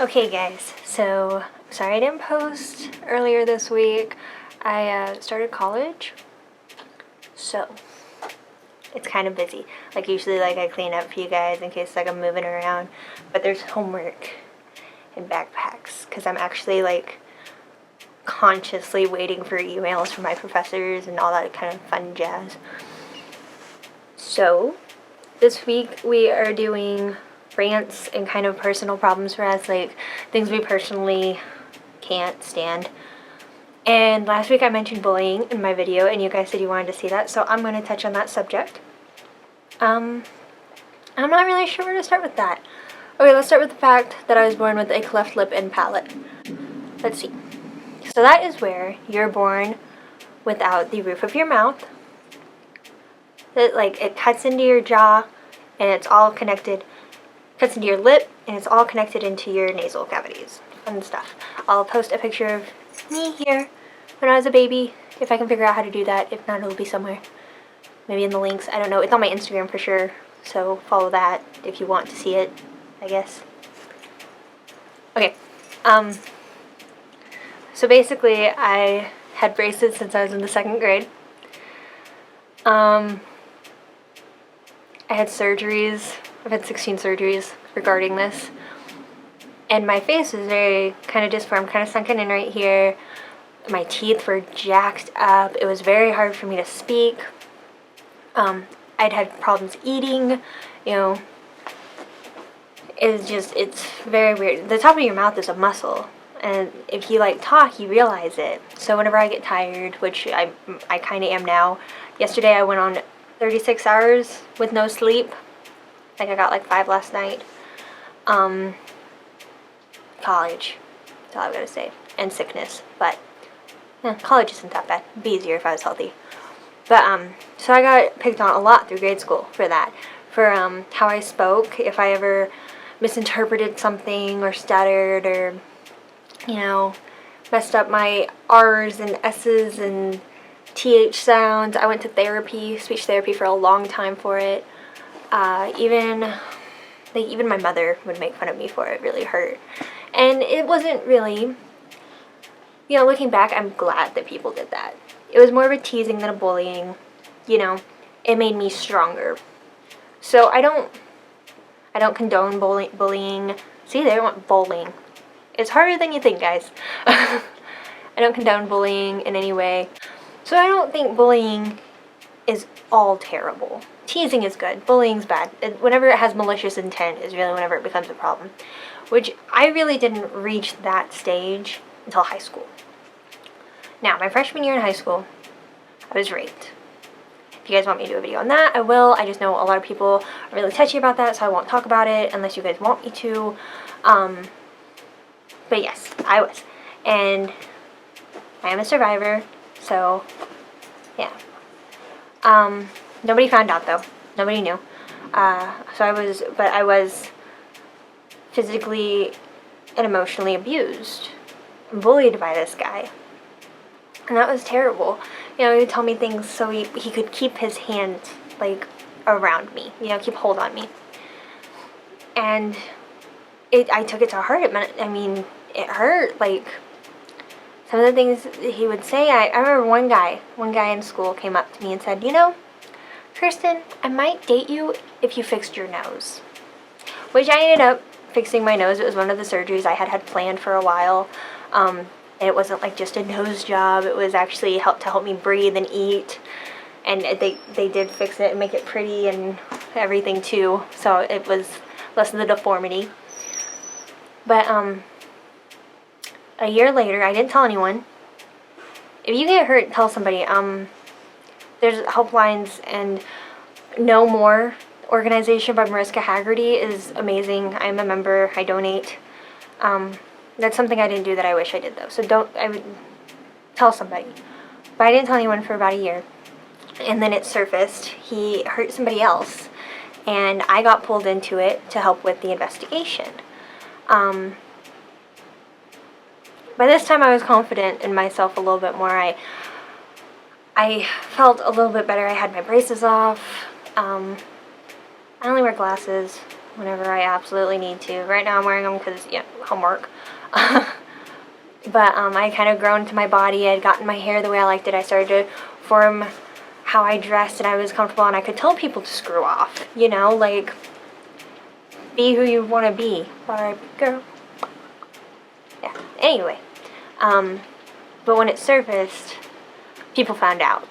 Okay guys, so sorry I didn't post earlier this week. I started college, so it's kind of busy. Like usually I clean up for you guys in case I'm moving around, but there's homework and backpacks because I'm actually consciously waiting for emails from my professors and all that kind of fun jazz. So this week we are doing rants and kind of personal problems for us, like things we personally can't stand. And last week I mentioned bullying in my video and you guys said you wanted to see that, so I'm going to touch on that subject. I'm not really sure where to start with that. Okay, let's start with the fact that I was born with a cleft lip and palate. Let's see. So that is where you're born without the roof of your mouth. It cuts into your jaw and it's all connected. Cuts into your lip and it's all connected into your nasal cavities. Fun stuff. I'll post a picture of me here when I was a baby if I can figure out how to do that. If not, it'll be somewhere. Maybe in the links. I don't know. It's on my Instagram for sure. So follow that if you want to see it, I guess. Okay. So basically I had braces since I was in the 2nd grade. I had surgeries. I've had 16 surgeries regarding this. And my face was very kind of disformed, kind of sunken in right here. My teeth were jacked up. It was very hard for me to speak. I'd had problems eating, it's very weird. The top of your mouth is a muscle. And if you talk, you realize it. So whenever I get tired, which I kind of am now. Yesterday I went on 36 hours with no sleep. I think I got 5 last night. College. That's all I've got to say. And sickness. But college isn't that bad. It'd be easier if I was healthy. But so I got picked on a lot through grade school for that. For how I spoke. If I ever misinterpreted something or stuttered or messed up my R's and S's and TH sounds. I went to therapy, speech therapy for a long time for it. Even my mother would make fun of me for it. It really hurt. And it wasn't really, looking back, I'm glad that people did that. It was more of a teasing than a bullying. It made me stronger. So I don't condone bullying. See, they want bullying. It's harder than you think, guys. I don't condone bullying in any way. So I don't think bullying is all terrible. Teasing is good. Bullying's bad. Whenever it has malicious intent is really whenever it becomes a problem. Which I really didn't reach that stage until high school. Now, my freshman year in high school, I was raped. If you guys want me to do a video on that, I will. I just know a lot of people are really touchy about that, so I won't talk about it unless you guys want me to. But yes, I was. And I am a survivor, so yeah. Nobody found out though. Nobody knew. I was physically and emotionally abused and bullied by this guy. And that was terrible. He would tell me things so he could keep his hand around me, keep hold on me. And I took it to heart. It hurt. Some of the things he would say, I remember one guy in school came up to me and said, Kirstyn, I might date you if you fixed your nose. Which I ended up fixing my nose. It was one of the surgeries I had planned for a while. And it wasn't just a nose job. It was actually to help me breathe and eat. And they did fix it and make it pretty and everything too. So it was less of the deformity. But a year later, I didn't tell anyone. If you get hurt, tell somebody. There's helplines, and No More organization by Marissa Haggerty is amazing. I'm a member. I donate. That's something I didn't do that I wish I did though. So I would tell somebody. But I didn't tell anyone for about a year. And then it surfaced. He hurt somebody else. And I got pulled into it to help with the investigation. By this time I was confident in myself a little bit more. I felt a little bit better. I had my braces off. I only wear glasses whenever I absolutely need to. Right now I'm wearing them because, yeah, homework. But I kind of grown into my body. I had gotten my hair the way I liked it. I started to form how I dressed, and I was comfortable, and I could tell people to screw off, you know, like, be who you want to be. Barbie girl. Yeah, anyway. But when it surfaced, people found out.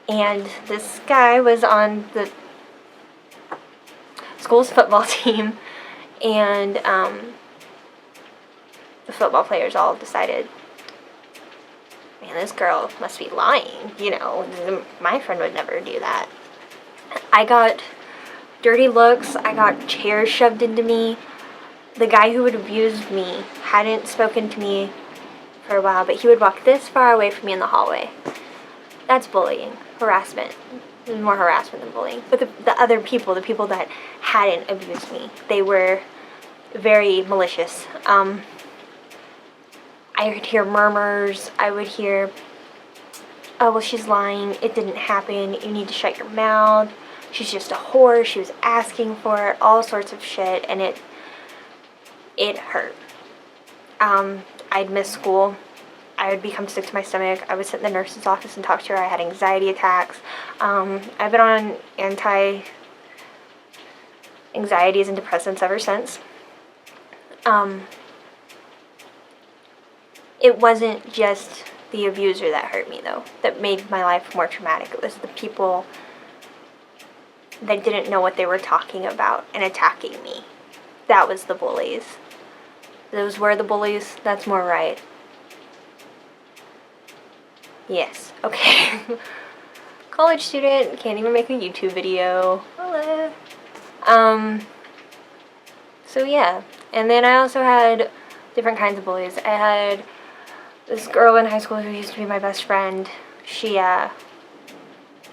And this guy was on the school's football team, and the football players all decided, man, this girl must be lying, you know, my friend would never do that. I got dirty looks, I got chairs shoved into me. The guy who would abuse me hadn't spoken to me for a while, but he would walk this far away from me in the hallway. That's bullying, harassment. There's more harassment than bullying. But the other people, the people that hadn't abused me, they were very malicious. I would hear murmurs. I would hear, oh, well, she's lying. It didn't happen. You need to shut your mouth. She's just a whore. She was asking for it. All sorts of shit. And it hurt. I'd miss school. I would become sick to my stomach. I would sit in the nurse's office and talk to her. I had anxiety attacks. I've been on anti-anxieties and depressants ever since. It wasn't just the abuser that hurt me, though, that made my life more traumatic. It was the people that didn't know what they were talking about and attacking me. That was the bullies. Those were the bullies. That's more right. Yes. Okay. College student, can't even make a YouTube video. Hello. So yeah. And then I also had different kinds of bullies. I had this girl in high school who used to be my best friend. We are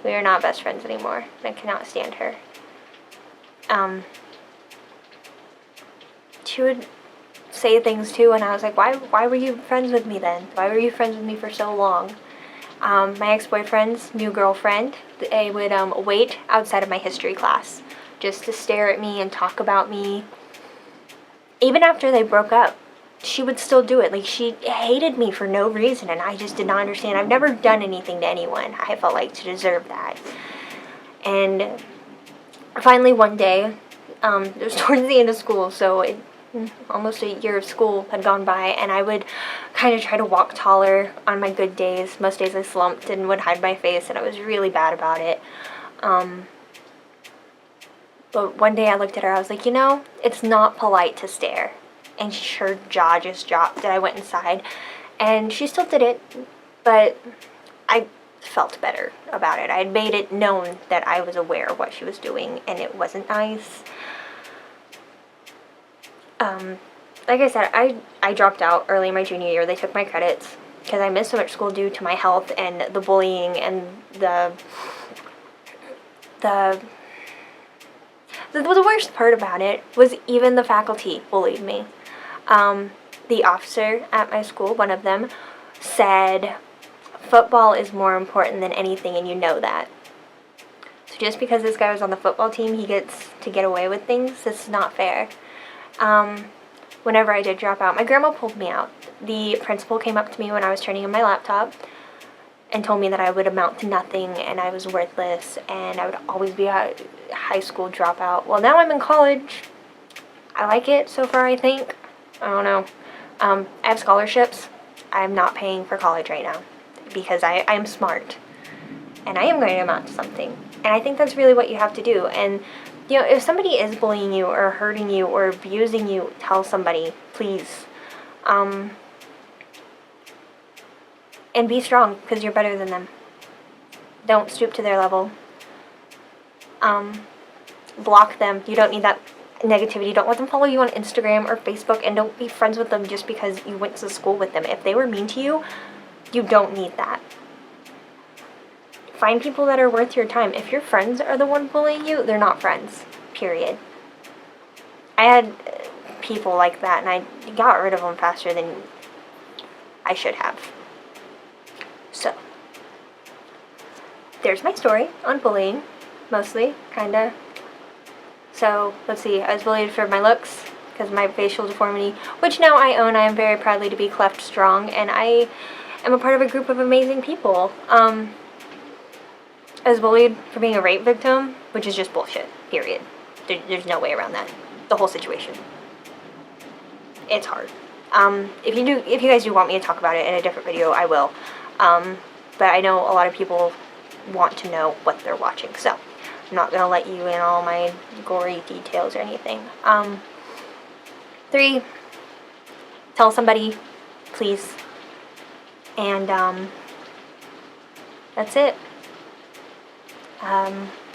not best friends anymore. I cannot stand her. She would say things too, and I was like, why were you friends with me then? Why were you friends with me for so long? My ex-boyfriend's new girlfriend, they would wait outside of my history class just to stare at me and talk about me. Even after they broke up, she would still do it. Like, she hated me for no reason, and I just did not understand. I've never done anything to anyone I felt like to deserve that. And finally one day, it was towards the end of school, so almost a year of school had gone by, and I would kind of try to walk taller on my good days. Most days I slumped and would hide my face, and I was really bad about it. But one day I looked at her, I was like, you know, it's not polite to stare. And her jaw just dropped, and I went inside, and she still did it, but I felt better about it. I had made it known that I was aware of what she was doing, and it wasn't nice. Like I said, I dropped out early in my junior year. They took my credits because I missed so much school due to my health and the bullying and the worst part about it was even the faculty bullied me. The officer at my school, one of them, said, football is more important than anything, and you know that. So just because this guy was on the football team, he gets to get away with things. This is not fair. Whenever I did drop out, my grandma pulled me out. The principal came up to me when I was turning in my laptop and told me that I would amount to nothing and I was worthless and I would always be a high school dropout. Well, now I'm in college. I like it so far, I think. I don't know. I have scholarships. I'm not paying for college right now because I'm smart and I am going to amount to something. And I think that's really what you have to do. And, you know, if somebody is bullying you or hurting you or abusing you, tell somebody, please. And be strong because you're better than them. Don't stoop to their level. Block them. You don't need that negativity. Don't let them follow you on Instagram or Facebook, and don't be friends with them just because you went to school with them. If they were mean to you, you don't need that. Find people that are worth your time. If your friends are the one bullying you, they're not friends. Period. I had people like that, and I got rid of them faster than I should have. So, there's my story on bullying, mostly, kinda. So, let's see, I was bullied for my looks, because of my facial deformity, which now I own. I am very proudly to be cleft strong, and I am a part of a group of amazing people. I was bullied for being a rape victim, which is just bullshit, period. There's no way around that. The whole situation. It's hard. If you guys do want me to talk about it in a different video, I will. But I know a lot of people want to know what they're watching, so I'm not gonna let you in all my gory details or anything. 3, tell somebody, please. And that's it.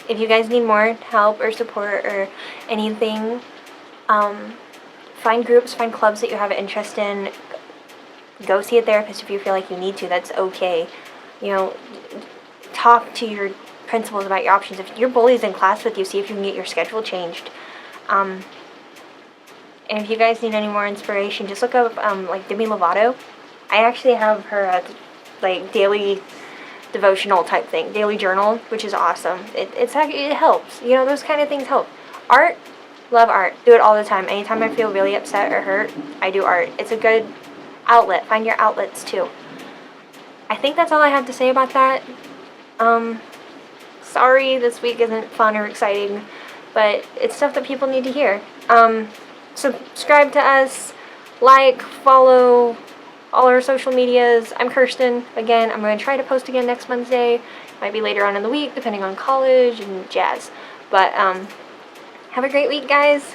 If you guys need more help or support or anything, find groups, find clubs that you have an interest in. Go see a therapist if you feel like you need to. That's okay. You know, talk to your principals about your options. If your bully's in class with you, see if you can get your schedule changed. And if you guys need any more inspiration, just look up like Demi Lovato. I actually have her like daily devotional type thing, daily journal, which is awesome. It helps. You know, those kind of things help. Art, love art. Do it all the time. Anytime I feel really upset or hurt, I do art. It's a good outlet. Find your outlets too. I think that's all I have to say about that. Sorry this week isn't fun or exciting, but it's stuff that people need to hear. Subscribe to us, like, follow all our social medias. I'm Kirstyn. Again, I'm going to try to post again next Wednesday. Might be later on in the week, depending on college and jazz. But have a great week, guys.